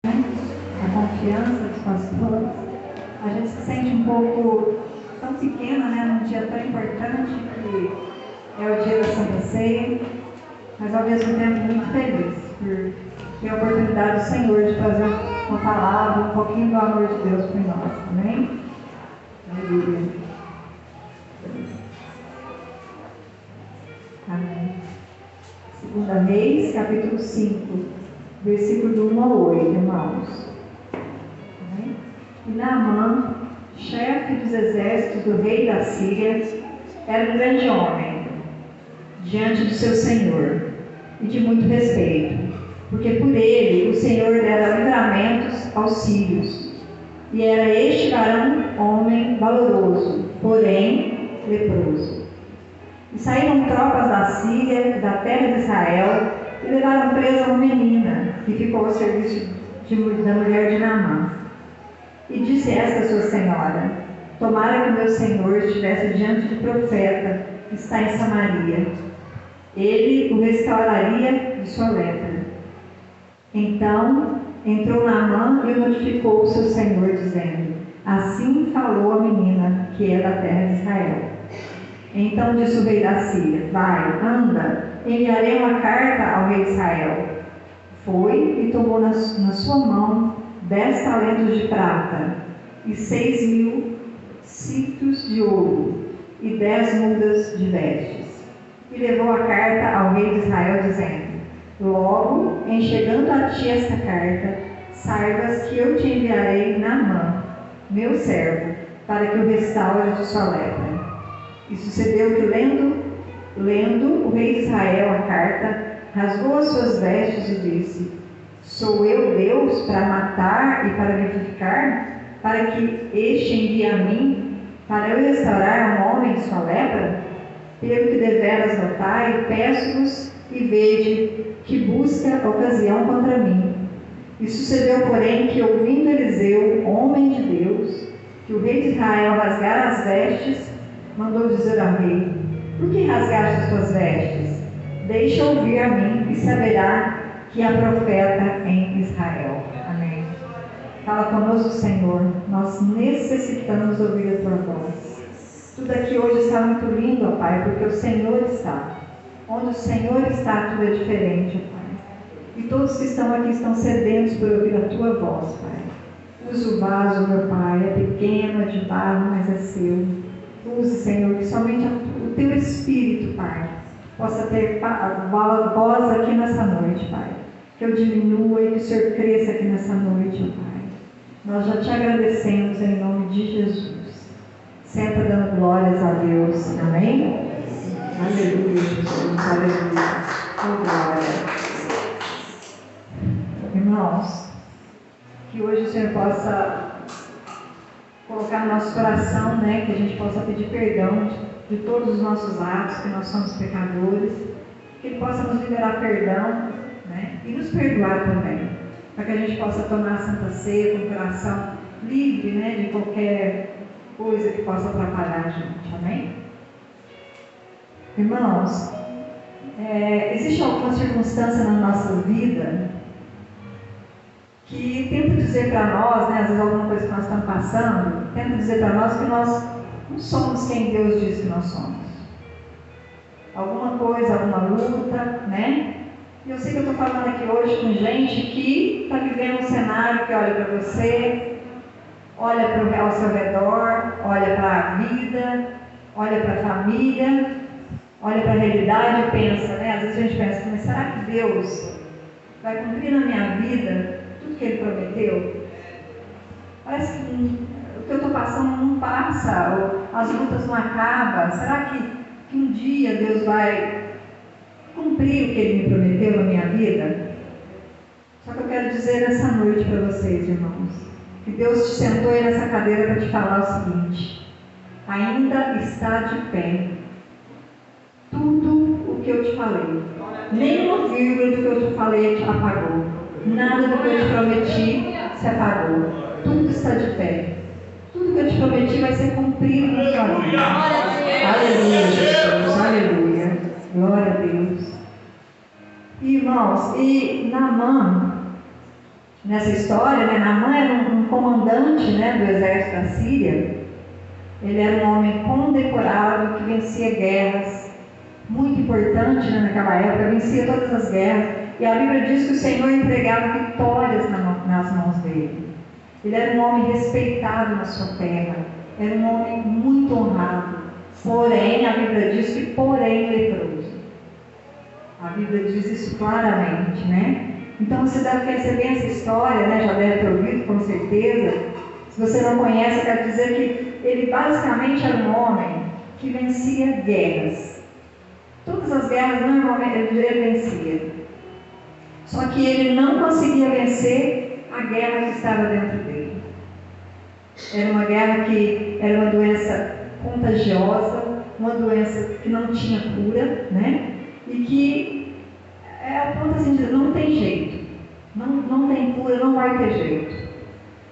A confiança dos pastores. A gente se sente um pouco tão pequena, né, num dia tão importante que é o dia da Santa Ceia, mas ao mesmo tempo muito feliz por ter a oportunidade do Senhor de trazer uma palavra, um pouquinho do amor de Deus para nós. Amém? Aleluia. Amém. 2 Reis, capítulo 5, versículo do 1 ao 8, irmãos. Amém? E Naamã, chefe dos exércitos do rei da Síria, era um grande homem diante do seu senhor e de muito respeito, porque por ele o Senhor dera livramentos aos sírios. E era este varão homem valoroso, porém leproso. E saíram tropas da Síria e da terra de Israel e levaram presa uma menina que ficou ao serviço da mulher de Naamã. E disse esta sua senhora: tomara que meu senhor estivesse diante do profeta que está em Samaria. Ele o restauraria de sua lepra. Então entrou Naamã e o notificou o seu senhor, dizendo: assim falou a menina que é da terra de Israel. Então disse o rei da Síria: vai, anda, enviarei uma carta ao rei de Israel. Foi e tomou na sua mão 10 talentos de prata e 6.000 ciclos de ouro e 10 mudas de vestes. E levou a carta ao rei de Israel, dizendo: logo, em chegando a ti esta carta, saibas que eu te enviarei Naamã, meu servo, para que o restaure de sua lepra. E sucedeu que, lendo o rei de Israel a carta, rasgou as suas vestes e disse: sou eu Deus para matar e para vivificar, para que este envie a mim, para eu restaurar um homem de sua lepra? Pelo que deveras notai, peço-vos e vede que busca ocasião contra mim. E sucedeu, porém, que ouvindo Eliseu, homem de Deus, que o rei de Israel rasgara as vestes, mandou dizer ao rei: por que rasgaste as tuas vestes? Deixa ouvir a mim e saberá que há profeta em Israel. Amém. Fala conosco, Senhor. Nós necessitamos ouvir a tua voz. Tudo aqui hoje está muito lindo, ó Pai, porque o Senhor está. Onde o Senhor está, tudo é diferente, ó Pai. E todos que estão aqui estão sedentos por ouvir a tua voz, Pai. Use o vaso, meu Pai. É pequeno, é de barro, mas é seu. Use, Senhor, que somente o teu Espírito, Pai, possa ter voz aqui nessa noite, Pai. Que eu diminua e que o Senhor cresça aqui nessa noite, ó Pai. Nós já te agradecemos em nome de Jesus. Senta dando glórias a Deus. Amém? Aleluia, Jesus. Aleluia. Oh, glória. Irmãos, que hoje o Senhor possa colocar no nosso coração, né, que a gente possa pedir perdão de todos os nossos atos, que nós somos pecadores, que Ele possa nos liberar perdão, né, e nos perdoar também, para que a gente possa tomar a Santa Ceia com o coração livre, né, de qualquer coisa que possa atrapalhar a gente. Amém? Irmãos, existe alguma circunstância na nossa vida que tenta dizer para nós, né, às vezes alguma coisa que nós estamos passando, tenta dizer para nós que nós não somos quem Deus diz que nós somos. Alguma coisa, alguma luta, né? E eu sei que eu estou falando aqui hoje com gente que está vivendo um cenário que olha para você, olha para ao seu redor, olha para a vida, olha para a família, olha para a realidade e pensa, né? Às vezes a gente pensa, mas será que Deus vai cumprir na minha vida tudo que Ele prometeu? Parece que o que eu estou passando não passa, ou as lutas não acabam. Será que um dia Deus vai cumprir o que Ele me prometeu na minha vida? Só que eu quero dizer nessa noite para vocês, irmãos, que Deus te sentou aí nessa cadeira para te falar o seguinte: ainda está de pé tudo o que eu te falei. Nenhuma vírgula do que eu te falei te apagou. Nada do que eu te prometi se apagou. Tudo está de pé. Tudo que eu te prometi vai ser cumprido na sua vida. Aleluia, Jesus. Aleluia. Glória a Deus. Irmãos, e Naamã nessa história, né, Naamã era um comandante, né, do exército da Síria. Ele era um homem condecorado que vencia guerras, muito importante, né, naquela época, vencia todas as guerras. E a Bíblia diz que o Senhor entregava vitórias nas mãos dele. Ele era um homem respeitado na sua terra, era um homem muito honrado. Porém, a Bíblia diz que porém leproso. A Bíblia diz isso claramente, né? Então você deve conhecer bem essa história, né? Já deve ter ouvido com certeza. Se você não conhece, eu quero dizer que ele basicamente era um homem que vencia guerras. Todas as guerras normalmente ele vencia. Só que ele não conseguia vencer a guerra que estava dentro dele. Era uma guerra que era uma doença contagiosa, uma doença que não tinha cura, né? E que é o ponto assim de não tem jeito, não tem cura, não vai ter jeito.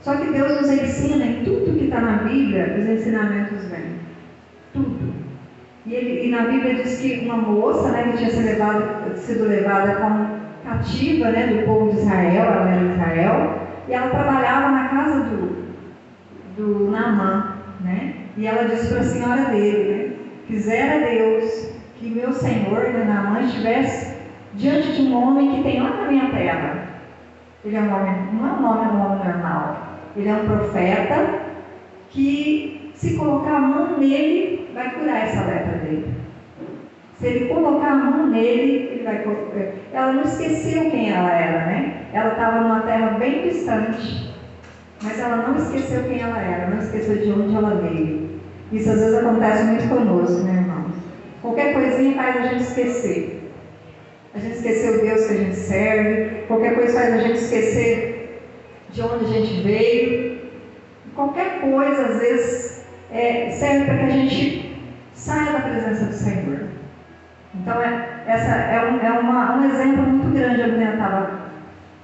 Só que Deus nos ensina em tudo que está na Bíblia, os ensinamentos vêm. Tudo. E na Bíblia diz que uma moça, né, que tinha sido levada como cativa, né, do povo de Israel, ela era de Israel, e ela trabalhava na casa do Naamã, né? E ela disse para a senhora dele, né, quisera Deus que meu senhor, né, Naamã, estivesse diante de um homem que tem lá na minha terra. Ele é um homem, não é um homem normal. Ele é um profeta que, se colocar a mão nele, vai curar essa lepra dele. Se ele colocar a mão nele, ele vai curar. Ela não esqueceu quem ela era, né? Ela estava numa terra bem distante, mas ela não esqueceu quem ela era, não esqueceu de onde ela veio. Isso às vezes acontece muito conosco, né, irmãos? Qualquer coisinha faz a gente esquecer. A gente esqueceu o Deus que a gente serve, qualquer coisa faz a gente esquecer de onde a gente veio. Qualquer coisa, às vezes, serve para que a gente saia da presença do Senhor. Então, essa é um exemplo muito grande. A menina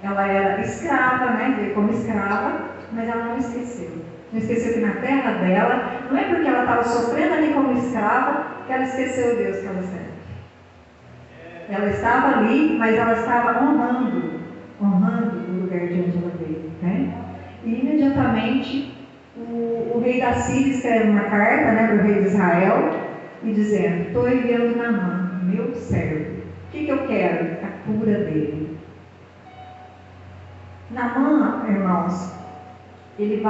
ela era escrava, né? Veio como escrava, mas ela não esqueceu. Não esqueceu que na terra dela, não é porque ela estava sofrendo ali como escrava, que ela esqueceu o Deus que ela serve. Ela estava ali, mas ela estava honrando o lugar de onde ela veio, né? E imediatamente o rei da Síria escreve uma carta, né, para o rei de Israel, e dizendo: estou enviando Naamã, meu servo. O que eu quero? A cura dele. Naamã, irmãos, ele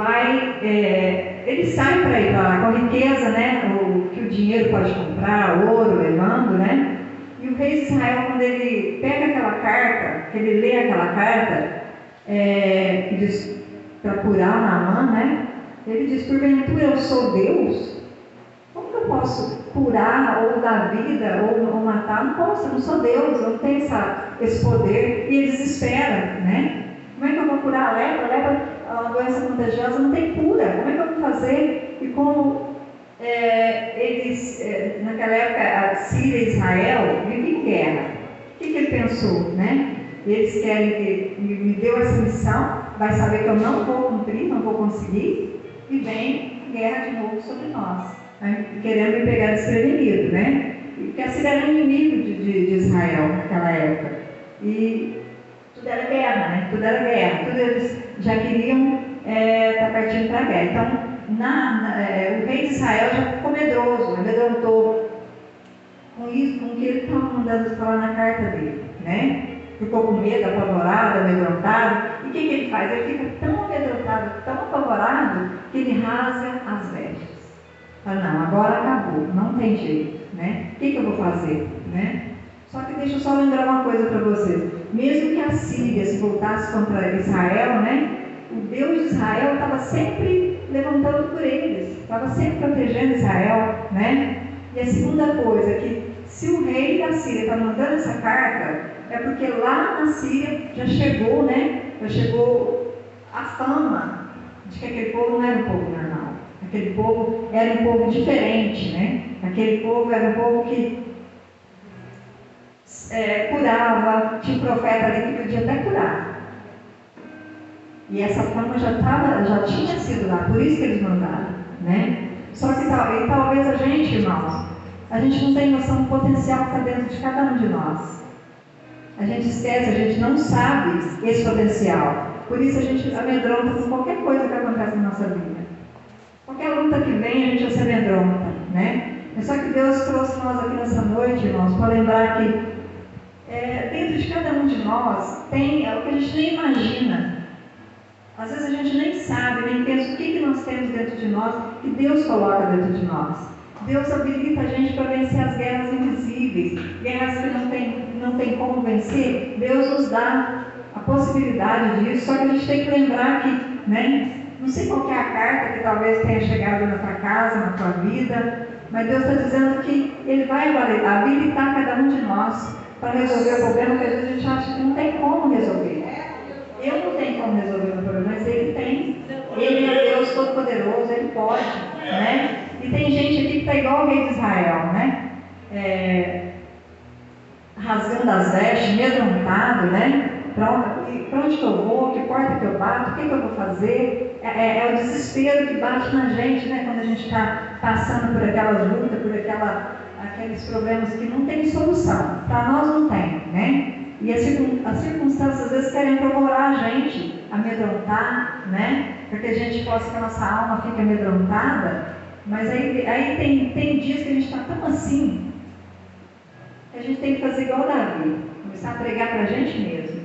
sai para ir para lá com riqueza, né? O que o dinheiro pode comprar, ouro, levando, né? E o rei de Israel, quando ele pega aquela carta, que ele lê aquela carta, que diz para curar Naamã, né? Ele diz: porventura eu sou Deus? Como que eu posso curar, ou dar vida, ou matar? Não posso, eu não sou Deus, eu não tenho esse poder. E ele desespera, né? Como é que eu vou curar a lepra? A lepra é uma doença contagiosa, não tem cura. Como é que eu vou fazer? E como naquela época, a Síria e Israel viviam em guerra. O que ele pensou, né? Eles querem que me deu essa missão, vai saber que eu não vou cumprir, não vou conseguir, e vem guerra de novo sobre nós, né? Querendo me pegar desprevenido, né? Porque a Síria era um inimigo de Israel naquela época. E tudo era guerra, né? Tudo era guerra. Tudo eles já queriam estar partindo para a guerra. Então, o rei de Israel já ficou medroso, amedrontou com isso, com o que ele estava mandando falar na carta dele, né? Ficou com medo, apavorado, amedrontado. E o que ele faz? Ele fica tão amedrontado, tão apavorado, que ele rasga as vestes. Fala: não, agora acabou, não tem jeito, né? O que eu vou fazer, né? Só que deixa eu só lembrar uma coisa para vocês. Mesmo que a Síria se voltasse contra Israel, né? O Deus de Israel estava sempre levantando por eles, estava sempre protegendo Israel, né? E a segunda coisa é que, se o rei da Síria está mandando essa carta, é porque lá na Síria já chegou, né? Já chegou a fama de que aquele povo não era um povo normal. Aquele povo era um povo diferente, né? Aquele povo era um povo que curava, tinha um profeta ali que podia até curar. E essa fama já tinha sido lá, por isso que eles mandaram, né? Só que talvez a gente, irmãos, a gente não tem noção do potencial que está dentro de cada um de nós. A gente esquece, a gente não sabe esse potencial. Por isso a gente amedronta com qualquer coisa que acontece na nossa vida. Qualquer luta que vem, a gente já se amedronta, né? Mas só que Deus trouxe nós aqui nessa noite, irmãos, para lembrar que dentro de cada um de nós tem o que a gente nem imagina. Às vezes a gente nem sabe, nem pensa o que nós temos dentro de nós, que Deus coloca dentro de nós. Deus habilita a gente para vencer as guerras invisíveis, guerras que não tem como vencer. Deus nos dá a possibilidade disso, só que a gente tem que lembrar que, né, não sei qual é a carta que talvez tenha chegado na tua casa, na tua vida, mas Deus está dizendo que Ele vai habilitar cada um de nós para resolver o problema que às vezes a gente acha que não tem como resolver. Eu não tenho como resolver o problema, mas Ele tem. Ele é Deus Todo-Poderoso, Ele pode, né? E tem gente aqui que está igual o rei de Israel, né? Rasgando as vestes, amedrontado, né? Para onde que eu vou? Que porta que eu bato? O que eu vou fazer? É o desespero que bate na gente, né? Quando a gente está passando por aquelas lutas, por aqueles problemas que não tem solução. Para nós não tem, né? E as circunstâncias às vezes querem provocar a gente, amedrontar, né? Para que a gente possa, que a nossa alma fique amedrontada. Mas aí tem dias que a gente está tão assim, que a gente tem que fazer igual Davi, começar a pregar para a gente mesmo.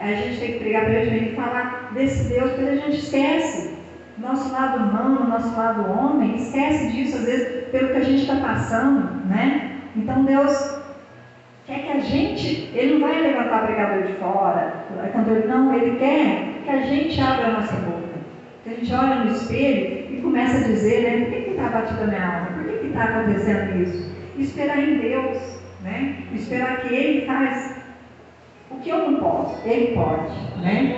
A gente tem que pregar para a gente mesmo e falar desse Deus, porque a gente esquece. Nosso lado humano, nosso lado homem, esquece disso, às vezes, pelo que a gente está passando, né? Então Deus quer que a gente, Ele não vai levantar pregador de fora, cantor, não, Ele quer que a gente abra a nossa boca. Que a gente olha no espelho e começa a dizer, né? Por que está batido a minha alma? Por que está acontecendo isso? E esperar em Deus, né? Esperar que Ele faz o que eu não posso, Ele pode, né?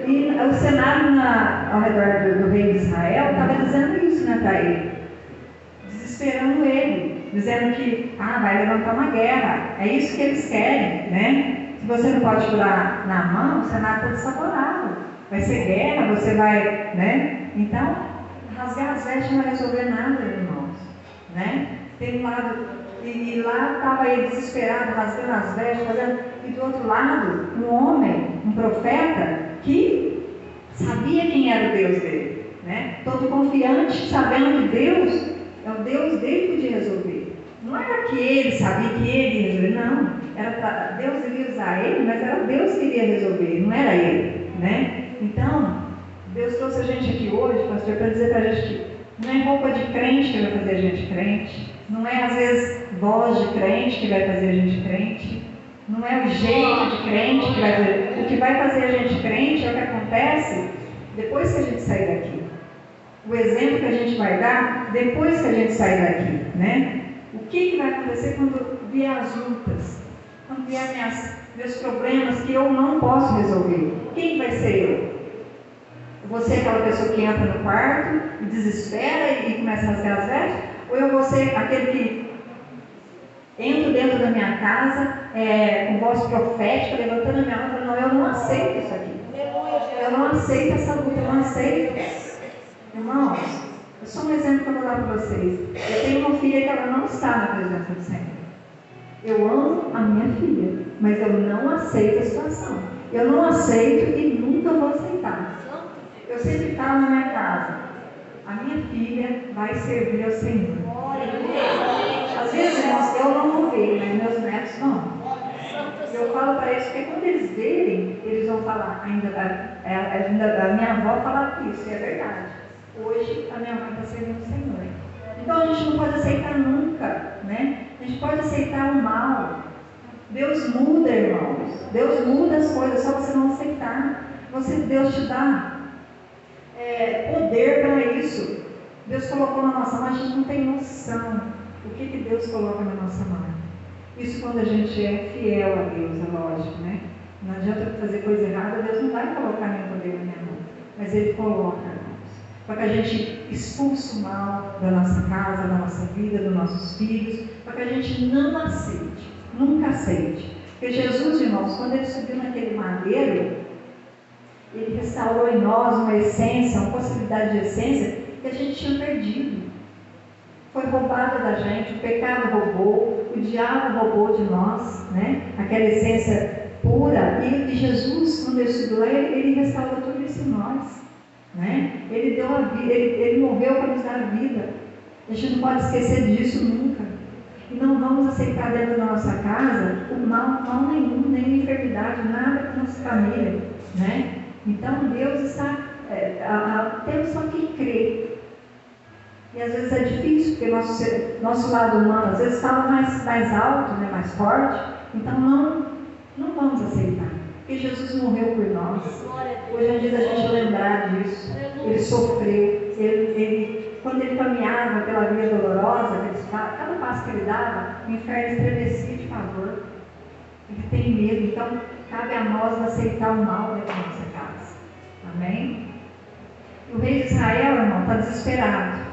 E o cenário ao redor do rei de Israel estava dizendo isso, né, para ele, desesperando ele, dizendo que vai levantar uma guerra, é isso que eles querem, né? Se você não pode curar na mão, o cenário está desfavorável, vai ser guerra, você vai, né? Então, rasgar as vestes não vai resolver nada, irmãos, né? Tem um lado. E lá estava ele desesperado, rasgando as vestes, e do outro lado, um homem, um profeta, que sabia quem era o Deus dele, né? Todo confiante, sabendo que Deus é o Deus dele que podia resolver. Não era que ele sabia que ele ia resolver, não. Deus iria usar ele, mas era Deus que iria resolver, não era ele, né? Então, Deus trouxe a gente aqui hoje, pastor, para dizer para a gente que não é roupa de crente que vai fazer a gente crente. Não é, às vezes, voz de crente que vai fazer a gente crente. Não é o jeito de crente que vai fazer. O que vai fazer a gente crente é o que acontece depois que a gente sair daqui. O exemplo que a gente vai dar depois que a gente sair daqui, né? O que vai acontecer quando vier as lutas? Quando vier meus problemas que eu não posso resolver? Quem vai ser eu? Você é aquela pessoa que entra no quarto e desespera e começa a rasgar as vestes? Ou eu vou ser aquele que entro dentro da minha casa com voz profética, levantando a minha mão e falando, não, eu não aceito isso aqui. Eu não aceito essa luta, eu não aceito. Irmãos, é só um exemplo que eu vou dar para vocês. Eu tenho uma filha que ela não está na presença do Senhor. Eu amo a minha filha, mas eu não aceito a situação. Eu não aceito e nunca vou aceitar. Eu sempre falo na minha casa, a minha filha vai servir ao Senhor. Às vezes, irmãos, eu não vou ver, mas meus netos vão. Eu falo para eles, porque quando eles verem, eles vão falar, ainda a minha avó fala isso, e é verdade. Hoje a minha mãe está servindo ao Senhor. Então a gente não pode aceitar nunca, né? A gente pode aceitar o mal. Deus muda, irmãos. Deus muda as coisas, só você não aceitar. Deus te dá poder para isso. Deus colocou na nossa mão, a gente não tem noção o que Deus coloca na nossa mão. Isso quando a gente é fiel a Deus, é lógico, né? Não adianta fazer coisa errada, Deus não vai colocar nenhum poder na minha mão. Mas Ele coloca, irmãos, para que a gente expulse o mal da nossa casa, da nossa vida, dos nossos filhos, para que a gente não aceite, nunca aceite. Porque Jesus, irmãos, quando Ele subiu naquele madeiro, Ele restaurou em nós uma essência, uma possibilidade de essência que a gente tinha perdido. Foi roubada da gente, o pecado roubou, o diabo roubou de nós, né? Aquela essência pura. E Jesus, quando ele estudou, ele restaurou tudo isso em nós. Né? Ele deu a vida, ele morreu para nos dar a vida. A gente não pode esquecer disso nunca. E não vamos aceitar dentro da nossa casa o mal nenhum, nem enfermidade, nada para a nossa família. Né? Então Deus está, temos só que crer. E às vezes é difícil, porque nosso lado humano às vezes fala mais alto, né, mais forte. Então não vamos aceitar. Porque Jesus morreu por nós. Hoje é dia da gente lembrar disso. Ele sofreu. Quando ele caminhava pela via dolorosa, cada passo que ele dava, o inferno estremecia de pavor. Ele tem medo. Então, cabe a nós aceitar o mal dentro da nossa casa. Amém? O rei de Israel, irmão, está desesperado.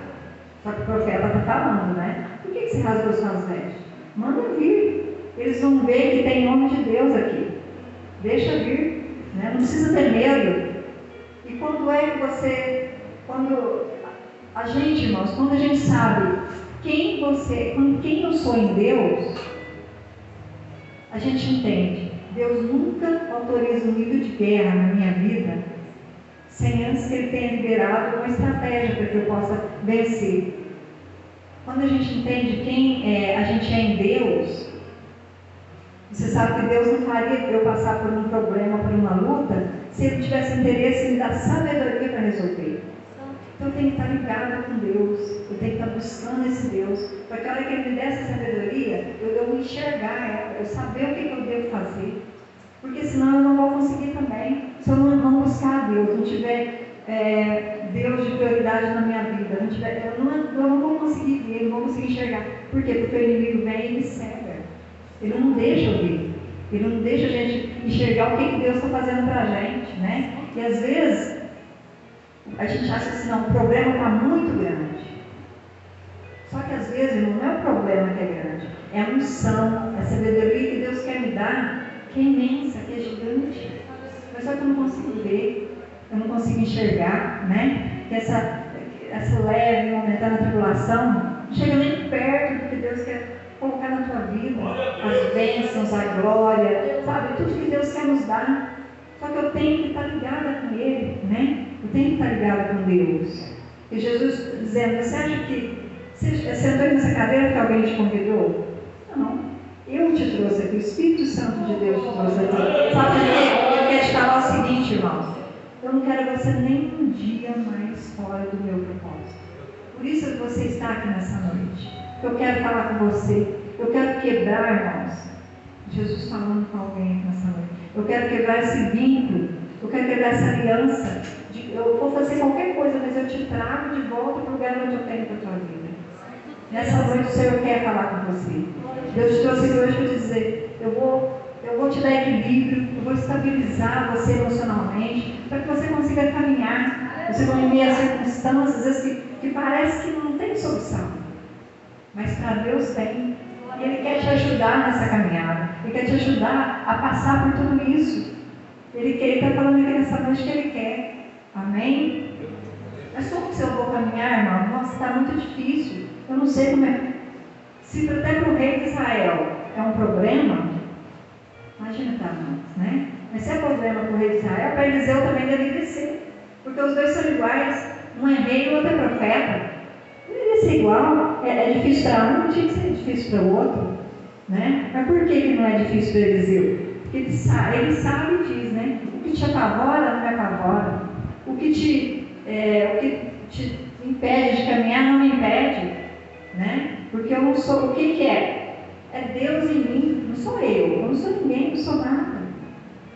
Só que o profeta está falando, né? Por que você rasgou suas vestes? Manda vir. Eles vão ver que tem homem de Deus aqui. Deixa vir. Né? Não precisa ter medo. E quando a gente, irmãos, quando a gente sabe com quem eu sou em Deus, a gente entende. Deus nunca autoriza um nível de guerra na minha vida sem antes que Ele tenha liberado uma estratégia para que eu possa vencer. Quando a gente entende quem a gente é em Deus, você sabe que Deus não faria eu passar por um problema, por uma luta, se Ele tivesse interesse em me dar sabedoria para resolver. Então eu tenho que estar ligada com Deus, eu tenho que estar buscando esse Deus, para que a hora que Ele me der essa sabedoria, eu enxergar ela, eu saber o que eu devo fazer. Porque senão eu não vou conseguir também. Se eu não buscar a Deus, não tiver Deus de prioridade na minha vida, eu não vou conseguir ver, não vou conseguir enxergar. Por quê? Porque o inimigo vem e me cega. Ele não deixa eu ver. Ele não deixa a gente enxergar o que Deus está fazendo para a gente, né? E às vezes a gente acha assim, não, o problema está muito grande. Só que às vezes não é o problema que é grande, é a unção, a sabedoria que Deus quer me dar, que é imensa, que é gigante. Mas só que eu não consigo ver, eu não consigo enxergar, né? Que essa leve, momentânea tribulação não chega nem perto do que Deus quer colocar na tua vida, as bênçãos, a glória, sabe? Tudo que Deus quer nos dar. Só que eu tenho que estar ligada com Ele, né? Eu tenho que estar ligada com Deus. E Jesus dizendo, você acha que você sentou nessa cadeira porque alguém te convidou? Não. Eu te trouxe aqui, o Espírito Santo de Deus te trouxe aqui. Sabe por quê? Eu quero te falar o seguinte, irmãos. Eu não quero você nem um dia mais fora do meu propósito. Por isso que você está aqui nessa noite. Eu quero falar com você. Eu quero quebrar, irmãos. Jesus falando com alguém nessa noite. Eu quero quebrar esse vínculo. Eu quero quebrar essa aliança. Eu vou fazer qualquer coisa, mas eu te trago de volta para o lugar onde eu tenho para a tua vida. Nessa noite o Senhor quer falar com você. Deus te trouxe aqui hoje para te dizer, eu vou te dar equilíbrio, eu vou estabilizar você emocionalmente, para que você consiga caminhar. Você vai em meio a circunstâncias, às vezes que parece que não tem solução. Mas para Deus tem. E Ele quer te ajudar nessa caminhada. Ele quer te ajudar a passar por tudo isso. Ele está falando aqui nessa noite que Ele quer. Amém? Mas como que eu vou caminhar, irmão? Nossa, está muito difícil. Eu não sei como é. Se até para o rei de Israel é um problema, imagina para nós, né? Mas se é problema para o rei de Israel, para Eliseu também deveria ser. Porque os dois são iguais. Um é rei e o outro é profeta. Deveria ser igual. É difícil para um, não tinha que ser difícil para o outro. Né? Mas por que não é difícil para Eliseu? Porque ele sabe e diz, né? O que te apavora não me apavora. O que te impede de caminhar não me impede. Né? Porque eu não sou, o que é? É Deus em mim, não sou eu não sou ninguém, não sou nada.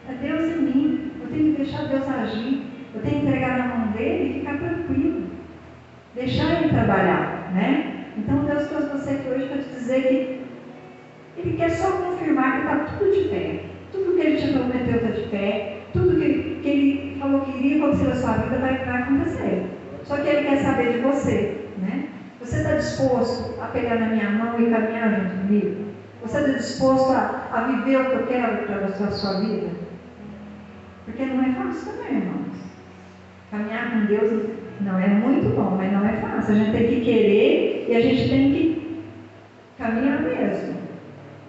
É Deus em mim, eu tenho que deixar Deus agir, eu tenho que entregar na mão dele e ficar tranquilo, deixar ele trabalhar, né? Então Deus trouxe você aqui hoje para te dizer que Ele quer só confirmar que está tudo de pé, tudo que Ele te prometeu está de pé, tudo que Ele falou que iria acontecer na sua vida vai acontecer, só que Ele quer saber de você, né? Você está disposto a pegar na minha mão e caminhar junto comigo? Você está disposto a viver o que eu quero para a sua vida? Porque não é fácil também, irmãos. Caminhar com Deus não é muito bom, mas não é fácil. A gente tem que querer e a gente tem que caminhar mesmo.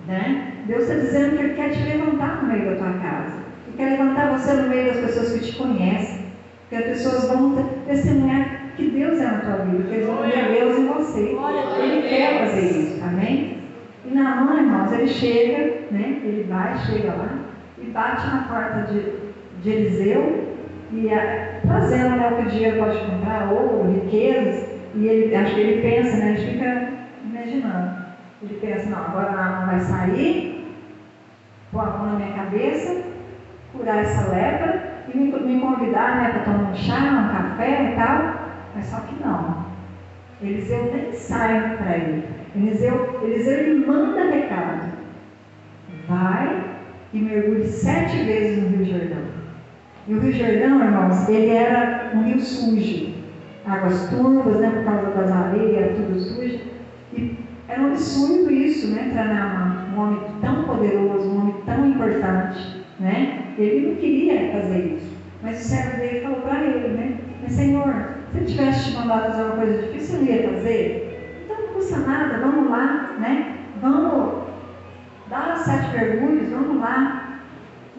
né? Deus está dizendo que Ele quer te levantar no meio da tua casa. Ele quer levantar você no meio das pessoas que te conhecem. Que as pessoas vão testemunhar que Deus é na tua vida, que eles vão ver Deus em você. Ele quer fazer isso, amém? E Naamã, irmãos, ele chega, né? Ele chega lá e bate na porta de Eliseu, e trazendo, né, o que o dinheiro pode comprar, ouro, riquezas, e ele, acho que ele pensa, né? A gente fica imaginando. Ele pensa, não, agora Naamã vai sair, pôr a mão na minha cabeça, curar essa lepra e me convidar, né, para tomar um chá, um café e tal. Mas só que não. Eliseu nem sai para ele. Eliseu ele manda recado. Vai e mergulhe 7 vezes no Rio Jordão. E o Rio Jordão, irmãos, ele era um rio sujo. Águas turvas, né, por causa das areias, tudo sujo. E era um absurdo isso, né, para Naamã, um homem tão poderoso, um homem tão importante, né? Ele não queria fazer isso. Mas o servo dele falou para ele, né? Mas, Senhor, se ele tivesse te mandado fazer uma coisa difícil, você não ia fazer? Então não custa nada, vamos lá, né? Vamos dar os 7 mergulhos, vamos lá.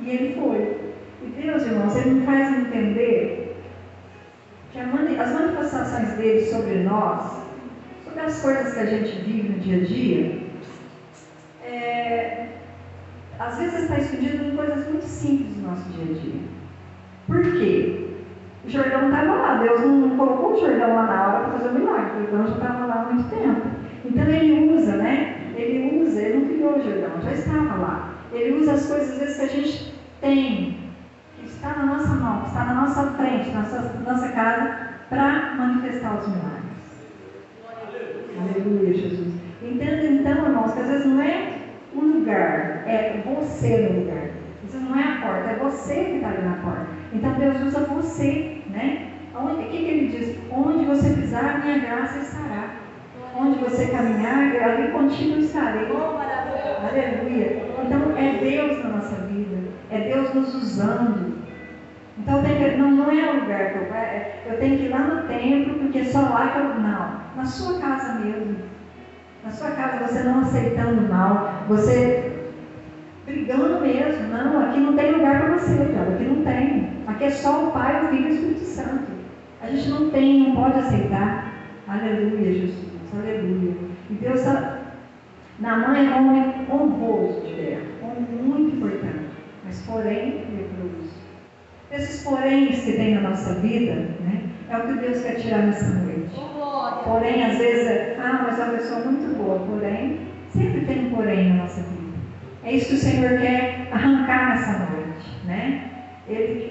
E ele foi. E Deus, irmãos, Ele me faz entender que as manifestações dele sobre nós, sobre as coisas que a gente vive no dia a dia, às vezes está escondido em coisas muito simples do nosso dia a dia. Por quê? O Jordão estava lá, Deus não colocou o Jordão lá na hora para fazer o milagre, o Jordão já estava lá há muito tempo. Então Ele usa, né? Ele não criou o Jordão, já estava lá. Ele usa as coisas às vezes que a gente tem, que está na nossa mão, que está na nossa frente, na nossa casa, para manifestar os milagres. Aleluia, Jesus. Entenda então, irmãos, que às vezes não é o lugar, é você no lugar. Isso não é a porta, é você que está ali na porta. Então Deus usa você, né? O que Ele diz? Onde você pisar, minha graça estará. Onde você caminhar, ali contigo estarei. Aleluia. Então é Deus na nossa vida, é Deus nos usando. Então não é o lugar que eu tenho que ir lá no templo, porque é só lá que eu. Não, na sua casa mesmo. Na sua casa, você não aceitando mal, você brigando mesmo. Não, aqui não tem lugar para você, cara. Aqui não tem. Aqui é só o Pai, o Filho e o Espírito Santo. A gente não pode aceitar. Aleluia, Jesus. Aleluia. E Deus está. Naamã é um homem honroso de guerra, um homem muito importante, mas porém leproso. Esses poréns que tem na nossa vida, né, é o que Deus quer tirar nessa noite. Porém, às vezes, mas é uma pessoa muito boa, porém, sempre tem um porém na nossa vida. É isso que o Senhor quer arrancar nessa noite, né?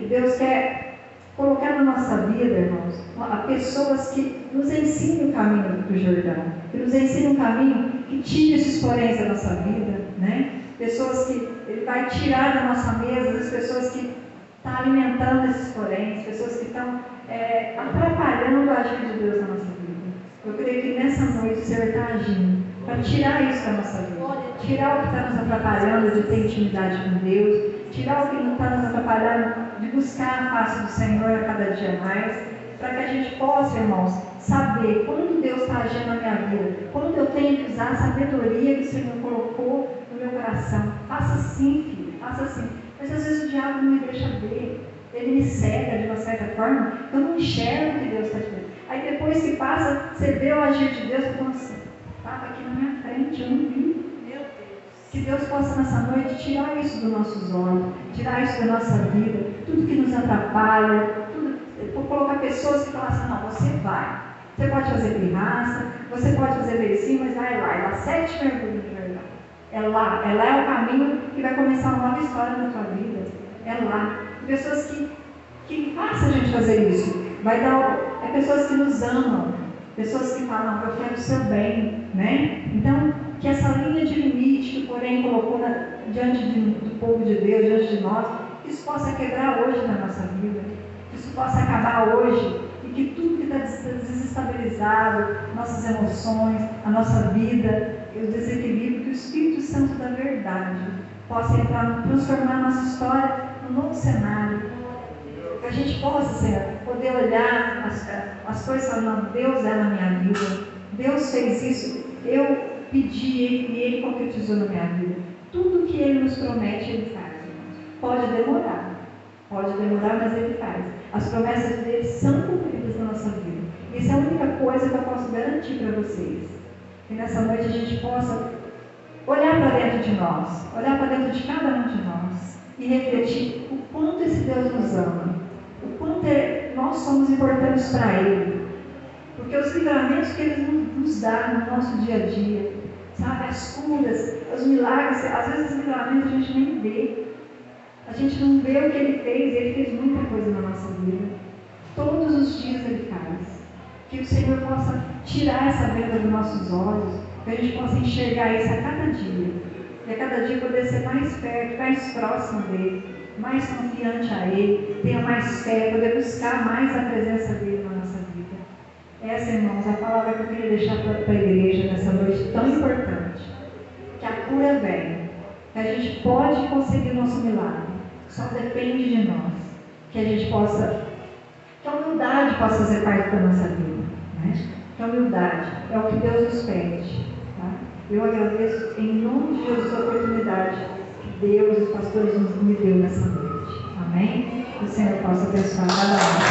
Deus quer colocar na nossa vida, irmãos, pessoas que nos ensinem o caminho do Jordão, que nos ensinem um caminho que tire esses poréns da nossa vida, né? Pessoas que Ele vai tirar da nossa mesa, as pessoas que estão alimentando esses poréns, pessoas que estão atrapalhando o agir de Deus na nossa vida. Eu creio que nessa noite o Senhor está agindo para tirar isso da nossa vida, tirar o que está nos atrapalhando de ter intimidade com Deus, tirar o que não está nos atrapalhando de buscar a face do Senhor a cada dia mais, para que a gente possa, irmãos, saber quando Deus está agindo na minha vida, quando eu tenho que usar a sabedoria que o Senhor colocou no meu coração. Faça assim, filho, faça assim. Mas às vezes o diabo não me deixa ver, ele me cega de uma certa forma, eu não enxergo o que Deus está dizendo. Aí depois que passa, você vê o agir de Deus, eu falo assim, estava aqui na minha frente, eu não vi. Meu Deus. Que Deus possa nessa noite tirar isso dos nossos olhos, tirar isso da nossa vida, tudo que nos atrapalha, colocar pessoas que falam assim, não, você vai. Você pode fazer pirraça, você pode fazer beicinho, mas vai lá, 7 mergulhos de verdade. É lá é o caminho que vai começar uma nova história na tua vida. É lá. Pessoas que façam a gente fazer isso. Pessoas que nos amam, pessoas que falam, eu quero o seu bem, né? Então, que essa linha de limite que o porém colocou diante do povo de Deus, diante de nós, que isso possa quebrar hoje na nossa vida, que isso possa acabar hoje, e que tudo que está desestabilizado, nossas emoções, a nossa vida, o desequilíbrio, que o Espírito Santo da verdade possa entrar, transformar a nossa história num novo cenário. Que a gente possa, Senhor, poder olhar as coisas e falar, não, Deus é na minha vida, Deus fez isso, eu pedi e Ele concretizou na minha vida. Tudo que Ele nos promete, Ele faz. Pode demorar, mas Ele faz. As promessas dele são cumpridas na nossa vida. Isso é a única coisa que eu posso garantir para vocês. Que nessa noite a gente possa olhar para dentro de nós, olhar para dentro de cada um de nós e refletir o quanto esse Deus nos ama, o quanto nós somos importantes para Ele. Porque os livramentos que Ele nos dá no nosso dia a dia, sabe, as curas, os milagres, às vezes os livramentos a gente nem vê. A gente não vê o que Ele fez muita coisa na nossa vida. Todos os dias Ele faz. Que o Senhor possa tirar essa venda dos nossos olhos, que a gente possa enxergar isso a cada dia. E a cada dia poder ser mais perto, mais próximo dEle, mais confiante a Ele, tenha mais fé, poder buscar mais a presença dEle na nossa vida. Essa, irmãos, é a palavra que eu queria deixar para a igreja nessa noite tão importante. Que a cura vem, que a gente pode conseguir o nosso milagre. Só depende de nós. Que a gente possa, que a humildade possa fazer parte da nossa vida. Né? Que a humildade é o que Deus nos pede. Tá? Eu agradeço em nome de Jesus a oportunidade que Deus e os pastores nos deu nessa noite. Amém? Que o Senhor possa abençoar cada um.